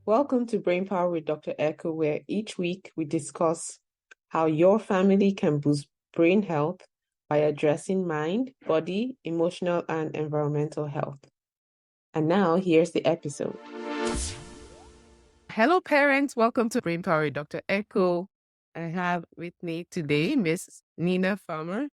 Welcome to Brain Power with Dr. Echo, where each week we discuss how your family can boost brain health by addressing mind, body, emotional, and environmental health. And now, here's the episode. Hello, parents. Welcome to Brain Power with Dr. Echo. I have with me today Miss Dina Farmer,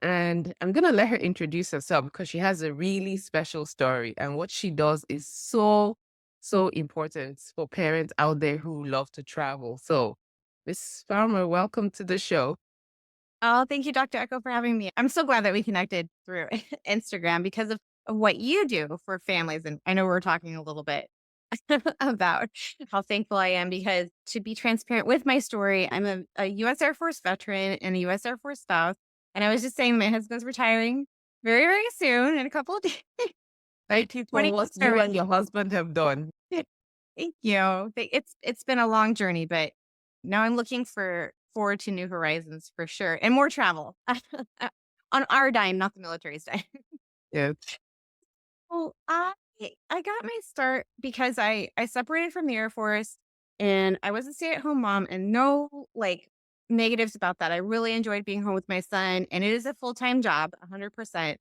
and I'm going to let her introduce herself because she has a really special story. And what she does is so important for parents out there who love to travel. So, Miss Farmer, welcome to the show. Oh, thank you, Dr. Echo, for having me. I'm so glad that we connected through Instagram because of what you do for families. And I know we're talking a little bit about how thankful I am because to be transparent with my story, I'm a U.S. Air Force veteran and a U.S. Air Force spouse. And I was just saying my husband's retiring very, very soon in a couple of days. Thank you for When he what gets you there. and your husband have done. Thank you. It's been a long journey, but now I'm looking forward to new horizons for sure and more travel on our dime, not the military's dime. Yes. Well, I got my start because I separated from the Air Force and I was a stay-at-home mom and no negatives about that. I really enjoyed being home with my son and it is a full-time job, 100%.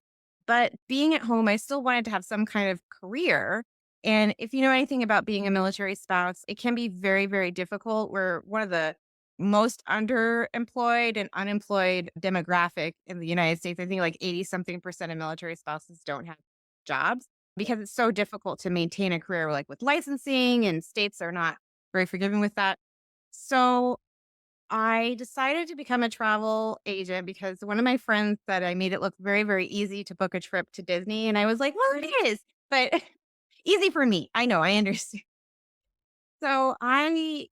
But being at home, I still wanted to have some kind of career. And if you know anything about being a military spouse, it can be very, very difficult. We're one of the most underemployed and unemployed demographic in the United States. I think like 80 something percent of military spouses don't have jobs because it's so difficult to maintain a career like with licensing and states are not very forgiving with that. So I decided to become a travel agent because one of my friends said I made it look very, very easy to book a trip to Disney. And I was like, well, it is, but easy for me. I know, I understand. So I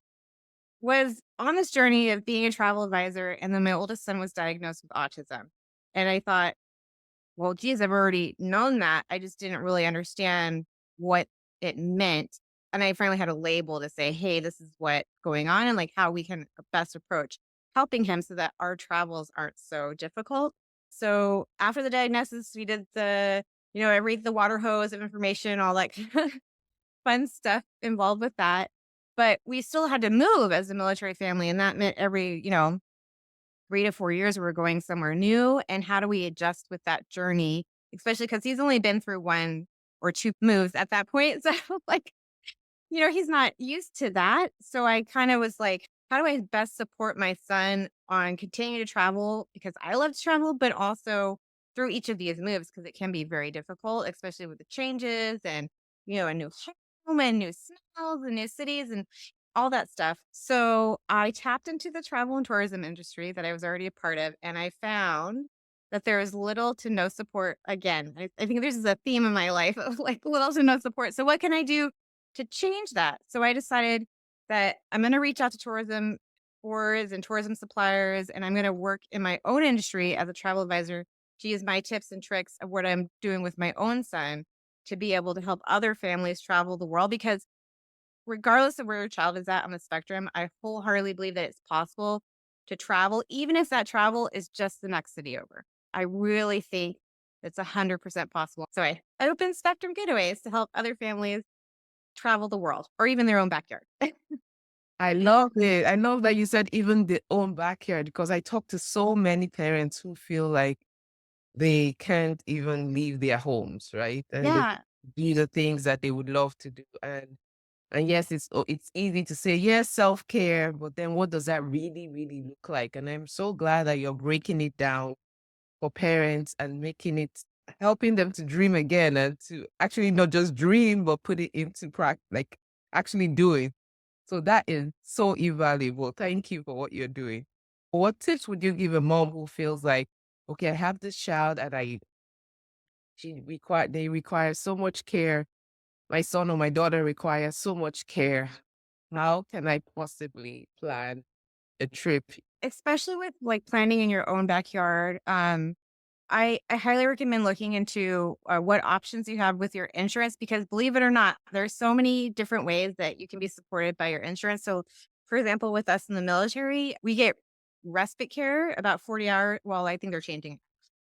was on this journey of being a travel advisor. And then my oldest son was diagnosed with autism. And I thought, well, geez, I've already known that. I just didn't really understand what it meant. And I finally had a label to say, hey, this is what's going on and like how we can best approach helping him so that our travels aren't so difficult. So after the diagnosis, we did I read the water hose of information, all that fun stuff involved with that. But we still had to move as a military family. And that meant every, 3 to 4 years, we were going somewhere new. And how do we adjust with that journey? Especially because he's only been through one or two moves at that point. So, he's not used to that. So I kind of was like, how do I best support my son on continuing to travel? Because I love to travel, but also through each of these moves, because it can be very difficult, especially with the changes and, a new home and new smells and new cities and all that stuff. So I tapped into the travel and tourism industry that I was already a part of, and I found that there is little to no support. Again, I think this is a theme in my life of like little to no support. So what can I do to change that? So I decided that I'm going to reach out to tourism boards and tourism suppliers, and I'm going to work in my own industry as a travel advisor to use my tips and tricks of what I'm doing with my own son to be able to help other families travel the world because regardless of where your child is at on the spectrum, I wholeheartedly believe that it's possible to travel, even if that travel is just the next city over. I really think it's 100% possible. So I opened Spectrum Getaways to help other families travel the world or even their own backyard. I love it. I love that you said even their own backyard because I talk to so many parents who feel like they can't even leave their homes, right? And they Yeah. do the things that they would love to do. And yes, it's easy to say, yes, self-care, but then what does that really look like? And I'm so glad that you're breaking it down for parents and making it helping them to dream again and to actually not just dream, but put it into practice, like actually do it. So that is so invaluable. Thank you for what you're doing. What tips would you give a mom who feels like, okay, I have this child and they require so much care. My son or my daughter requires so much care. How can I possibly plan a trip? Especially with like planning in your own backyard. I highly recommend looking into what options you have with your insurance because believe it or not, there's so many different ways that you can be supported by your insurance. So, for example, with us in the military, we get respite care about 40 hours. Well, I think they're changing.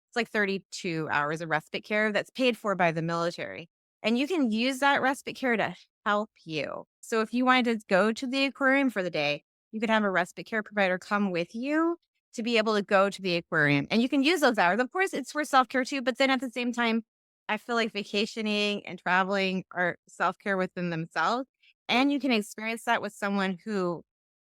It's like 32 hours of respite care that's paid for by the military. And you can use that respite care to help you. So if you wanted to go to the aquarium for the day, you could have a respite care provider come with you to be able to go to the aquarium. And you can use those hours. Of course, it's for self care too. But then at the same time, I feel like vacationing and traveling are self care within themselves. And you can experience that with someone who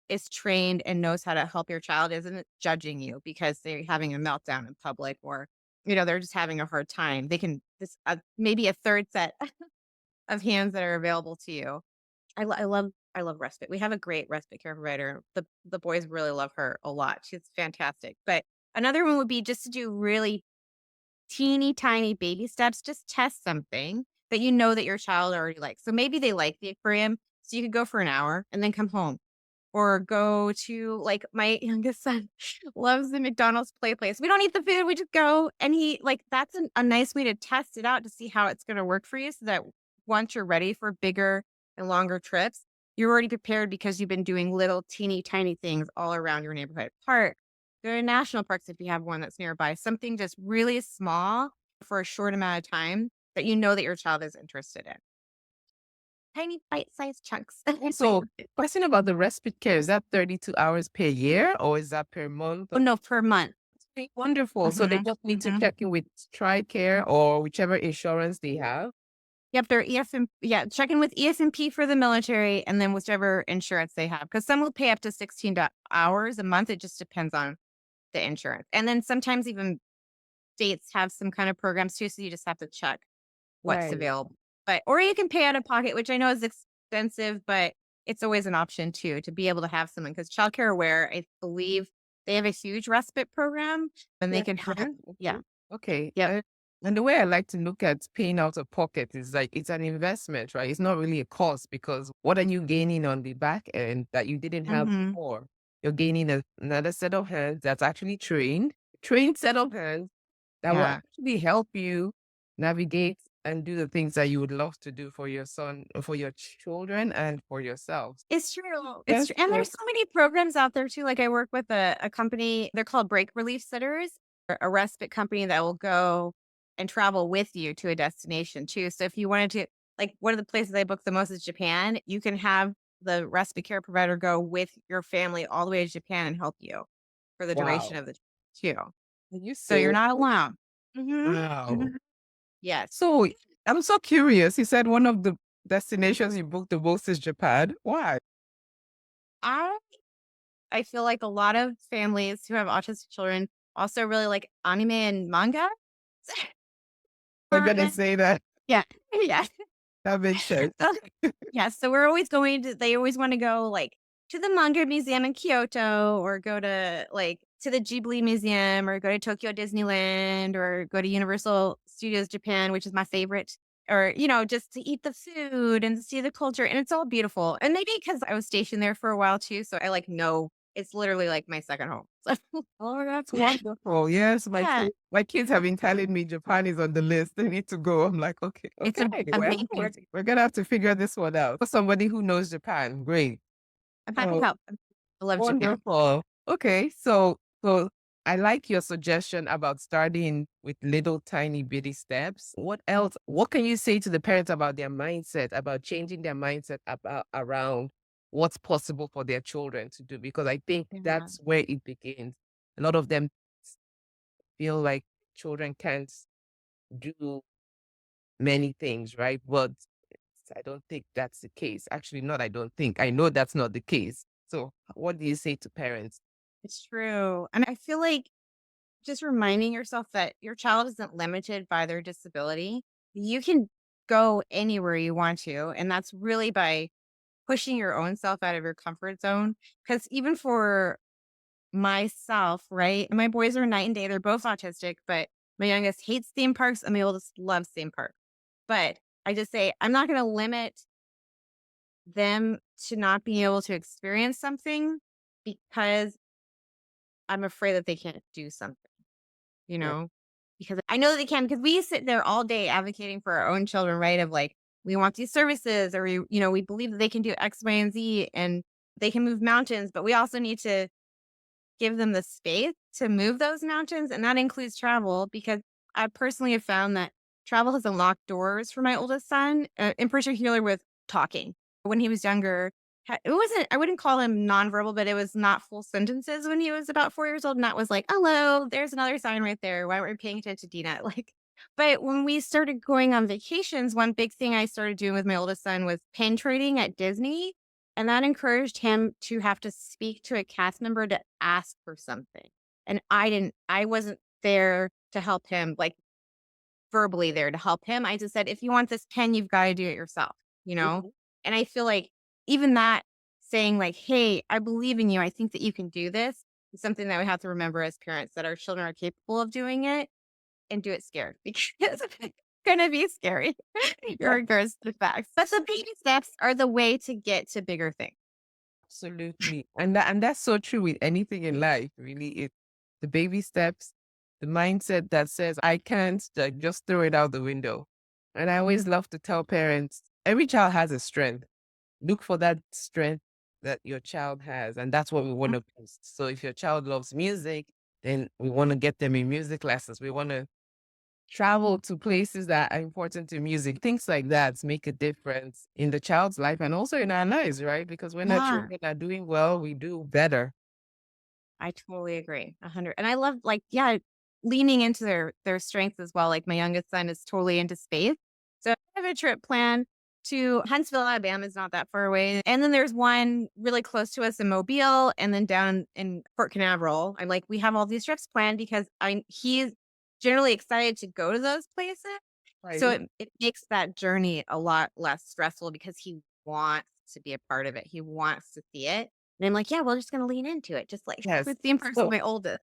is trained and knows how to help your child, isn't judging you because they're having a meltdown in public or, they're just having a hard time. They can this maybe a third set of hands that are available to you. I love respite. We have a great respite care provider. The boys really love her a lot. She's fantastic. But another one would be just to do really teeny tiny baby steps. Just test something that you know that your child already likes. So maybe they like the aquarium, so you could go for an hour and then come home or go to like my youngest son loves the McDonald's play place. We don't eat the food, we just go. And he like that's a nice way to test it out to see how it's gonna work for you so that once you're ready for bigger and longer trips, you're already prepared because you've been doing little teeny tiny things all around your neighborhood park. There are national parks if you have one that's nearby, something just really small for a short amount of time that you know that your child is interested in. Tiny bite-sized chunks. So, question about the respite care, is that 32 hours per year or is that per month? Oh no, per month. Okay, wonderful. So they Mhm, just need to mhm. check in with TRICARE or whichever insurance they have. Yep, they're EFM yeah, check in with ES&P for the military and then whichever insurance they have, because some will pay up to 16 hours a month, it just depends on the insurance. And then sometimes even states have some kind of programs too, so you just have to check what's Right. available. But or you can pay out of pocket, which I know is expensive, but it's always an option too, to be able to have someone because Childcare Aware, I believe they have a huge respite program and they Yeah. can help. Yeah. Okay. Yep. And the way I like to look at paying out of pocket is like it's an investment, right? It's not really a cost because what are you gaining on the back end that you didn't have Mhm. before? You're gaining another set of hands that's actually trained set of hands that will Yeah. actually help you navigate and do the things that you would love to do for your son, for your children, and for yourselves. It's true. It's That's true. And so there's so many programs out there too. Like I work with a company, they're called break relief sitters, a respite company that will go and travel with you to a destination too. So if you wanted to, like one of the places I book the most is Japan, you can have the respite care provider go with your family all the way to Japan and help you for the duration wow. of the trip too. Are you So you're serious? not alone. Hmm. Wow. Hmm. Yes. So I'm so curious. You said one of the destinations you booked the most is Japan. Why? I I feel like a lot of families who have autistic children also really like anime and manga. I'm gonna say that. Yeah, yeah. That makes sense. So yeah, so we're always going to they always wanna go, like, to the manga museum in Kyoto or go to, like, to the Ghibli Museum or go to Tokyo Disneyland or go to Universal Studios Japan, which is my favorite, or, just to eat the food and to see the culture, and it's all beautiful, and maybe because I was stationed there for a while too, so I, like, know it's literally, like, my second home. So Oh, that's wonderful. Yes, yeah, my kids have been telling me Japan is on the list. They need to go. I'm like, okay, it's okay. Well, we're, amazing. we're gonna have to figure this one out. For somebody who knows Japan, great. I'm happy to Oh, help. I love Japan. wonderful. Okay, so I like your suggestion about starting with little tiny bitty steps. What else? What can you say to the parents about their mindset, about changing their mindset about around what's possible for their children to do? Because I think Yeah. that's where it begins. A lot of them feel like children can't do many things, right? But I don't think that's the case. Actually, not I don't think. I know that's not the case. So, what do you say to parents? It's true. And I feel like just reminding yourself that your child isn't limited by their disability. You can go anywhere you want to. And that's really by pushing your own self out of your comfort zone. Because even for myself, right? My boys are night and day. They're both autistic, but my youngest hates theme parks and my oldest loves theme parks. But I just say, I'm not going to limit them to not being able to experience something because I'm afraid that they can't do something. You Yeah. know? Because I know that they can, because we sit there all day advocating for our own children, right? Of like, we want these services, or we believe that they can do X, Y, and Z, and they can move mountains, but we also need to give them the space to move those mountains, and that includes travel, because I personally have found that travel has unlocked doors for my oldest son, in particular with talking. When he was younger, it wasn't, I wouldn't call him nonverbal, but it was not full sentences when he was about 4 years old. And that was like, hello, there's another sign right there. Why weren't we paying attention, Dina? Like, but when we started going on vacations, one big thing I started doing with my oldest son was pin trading at Disney. And that encouraged him to have to speak to a cast member to ask for something. And I wasn't there to help him, like verbally there to help him. I just said, if you want this pen, you've got to do it yourself, you know? Mhm. And I feel like even that saying, like, hey, I believe in you. I think that you can do this is something that we have to remember as parents that our children are capable of doing it and do it scared because it's going to be scary in Yeah. regards to the facts. But the baby steps are the way to get to bigger things. Absolutely. And that's so true with anything in life, really. The baby steps, the mindset that says, I can't, like, just throw it out the window. And I always love to tell parents, every child has a strength. Look for that strength that your child has. And that's what we want to boost. So if your child loves music, then we want to get them in music lessons. We want to travel to places that are important to music. Things like that make a difference in the child's life and also in our lives, right? Because when our Yeah. children are doing well, we do better. I totally agree. 100. And I love like, yeah, leaning into their strengths as well. Like my youngest son is totally into space. So I have a trip planned to Huntsville, Alabama is not that far away. And then there's one really close to us in Mobile and then down in Port Canaveral. I'm like, we have all these trips planned because he's generally excited to go to those places. So Right. it makes that journey a lot less stressful because he wants to be a part of it. He wants to see it. And I'm like, yeah, we're just gonna lean into it, just like Yes. with theme parks with So, my oldest.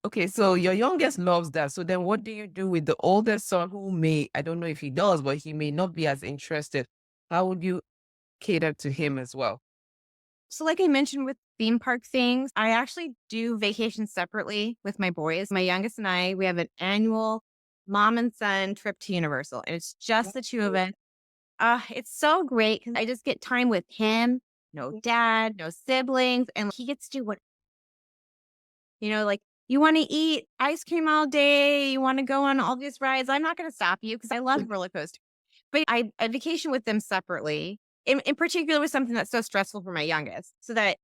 okay. So your youngest loves that. So then what do you do with the oldest son who may, I don't know if he does, but he may not be as interested? How would you cater to him as well? So, like I mentioned with theme park things, I actually do vacations separately with my boys. My youngest and I, we have an annual mom and son trip to Universal, and it's just the two of us. It's so great because I just get time with him, no dad, no siblings, and he gets to do what like, you wanna eat ice cream all day, you wanna go on all these rides, I'm not gonna stop you because I love roller coasters. But I vacation with them separately. In particular with something that's so stressful for my youngest, so that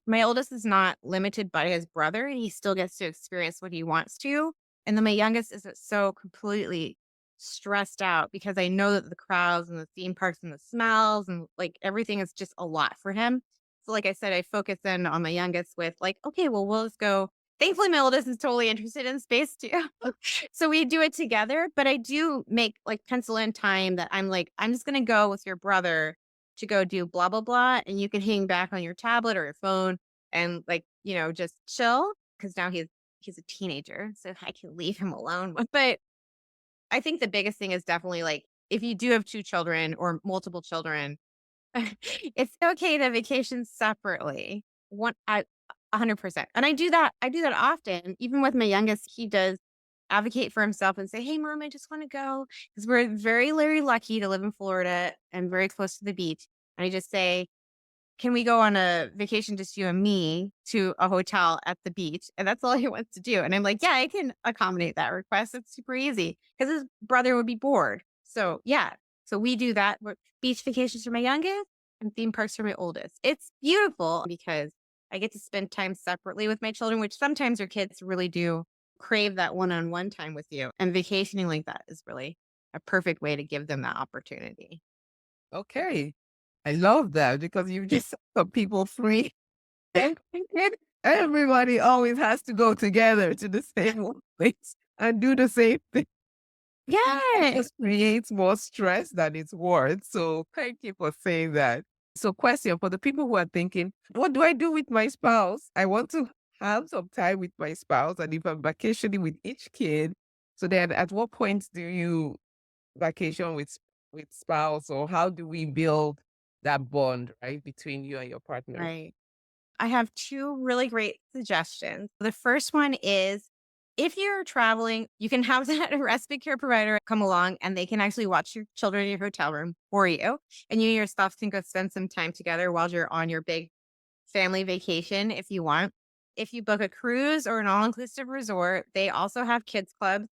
my oldest is not limited by his brother, and he still gets to experience what he wants to. And then my youngest isn't so completely stressed out because I know that the crowds and the theme parks and the smells and like everything is just a lot for him. So, like I said, I focus in on my youngest with like, okay, well, we'll just go. Thankfully, my oldest is totally interested in space too. So we do it together, but I do make like pencil in time that I'm like, I'm just gonna go with your brother to go do blah blah blah, and you can hang back on your tablet or your phone and like, just chill because now he's a teenager, so I can leave him alone. But I think the biggest thing is definitely like if you do have two children or multiple children, it's okay to vacation separately. 100%. And I do that often. Even with my youngest, he does advocate for himself and say, "Hey, mom, I just want to go." Because we're very, very lucky to live in Florida and very close to the beach. And I just say, can we go on a vacation, just you and me, to a hotel at the beach? And that's all he wants to do. And I'm like, yeah, I can accommodate that request. It's super easy because his brother would be bored. So, yeah. So we do that. Beach vacations for my youngest and theme parks for my oldest. It's beautiful because I get to spend time separately with my children, which sometimes your kids really do crave that one on one time with you. And vacationing like that is really a perfect way to give them that opportunity. Okay. I love that because you just set some people free. And everybody always has to go together to the same place and do the same thing. That Yeah. just creates more stress than it's worth. So thank you for saying that. So question for the people who are thinking, what do I do with my spouse? I want to have some time with my spouse. And if I'm vacationing with each kid, so then at what point do you vacation with spouse, or how do we build that bond, right, between you and your partner? Right. I have 2 really great suggestions. The first one is if you're traveling, you can have that respite care provider come along and they can actually watch your children in your hotel room for you. And you and your spouse can go spend some time together while you're on your big family vacation if you want. If you book a cruise or an all inclusive resort, they also have kids clubs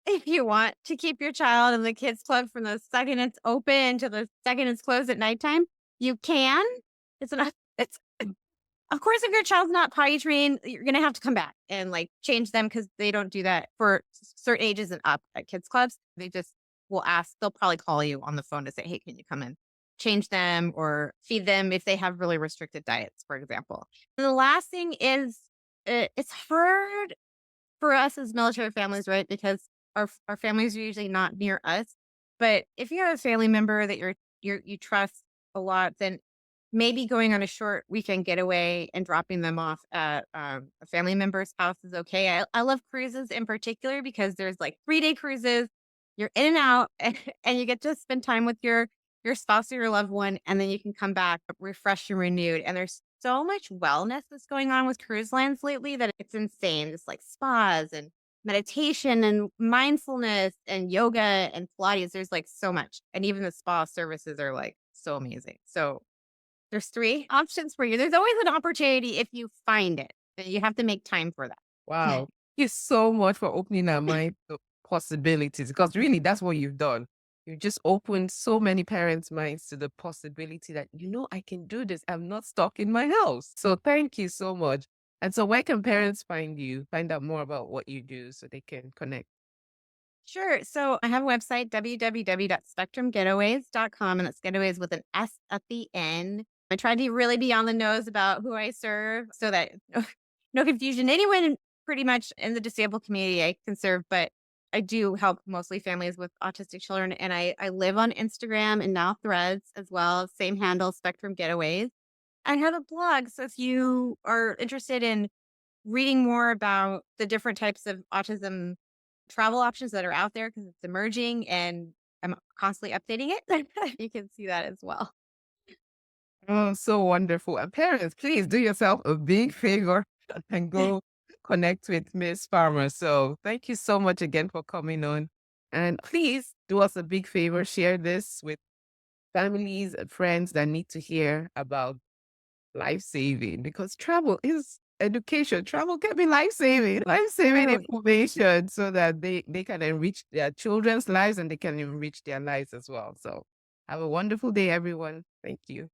if you want to keep your child in the kids club from the second it's open to the second it's closed at nighttime, you can. It's not it's of course, if your child's not potty trained, you're gonna have to come back and, like, change them because they don't do that for certain ages and up at kids clubs. They just will ask they'll probably call you on the phone to say, "Hey, can you come in?" Change them or feed them if they have really restricted diets, for example. And the last thing is, it's hard for us as military families, right? Because our families are usually not near us. But if you have a family member that you trust a lot, then maybe going on a short weekend getaway and dropping them off at a family member's house is okay. I love cruises in particular because there's like 3-day cruises. You're in and out, and you get to spend time with your spouse or your loved one, and then you can come back refreshed and renewed. And there's so much wellness that's going on with cruise lines lately that it's insane. It's like spas and meditation and mindfulness and yoga and Pilates. There's like so much. And even the spa services are like so amazing. So there's 3 options for you. There's always an opportunity if you find it. And you have to make time for that. Wow. Thank you so much for opening our mind to possibilities because really that's what you've done. You've just opened so many parents' minds to the possibility that, I can do this. I'm not stuck in my house. So thank you so much. And so where can parents find you, find out more about what you do so they can connect? Sure. So I have a website, www.spectrumgetaways.com, and it's getaways with an S at the end. I try to really be on the nose about who I serve so that no confusion. Anyone pretty much in the disabled community I can serve, but I do help mostly families with autistic children. And I live on Instagram and now Threads as well. Same handle, Spectrum Getaways. I have a blog. So if you are interested in reading more about the different types of autism travel options that are out there because it's emerging and I'm constantly updating it. You can see that as well. Oh, so wonderful. And parents, please do yourself a big favor and go connect with Miss Farmer. So thank you so much again for coming on. And please do us a big favor, share this with families and friends that need to hear about life saving because travel is education. Travel can be life saving Totally. information so that they can enrich their children's lives and they can enrich their lives as well. So have a wonderful day, everyone. Thank you.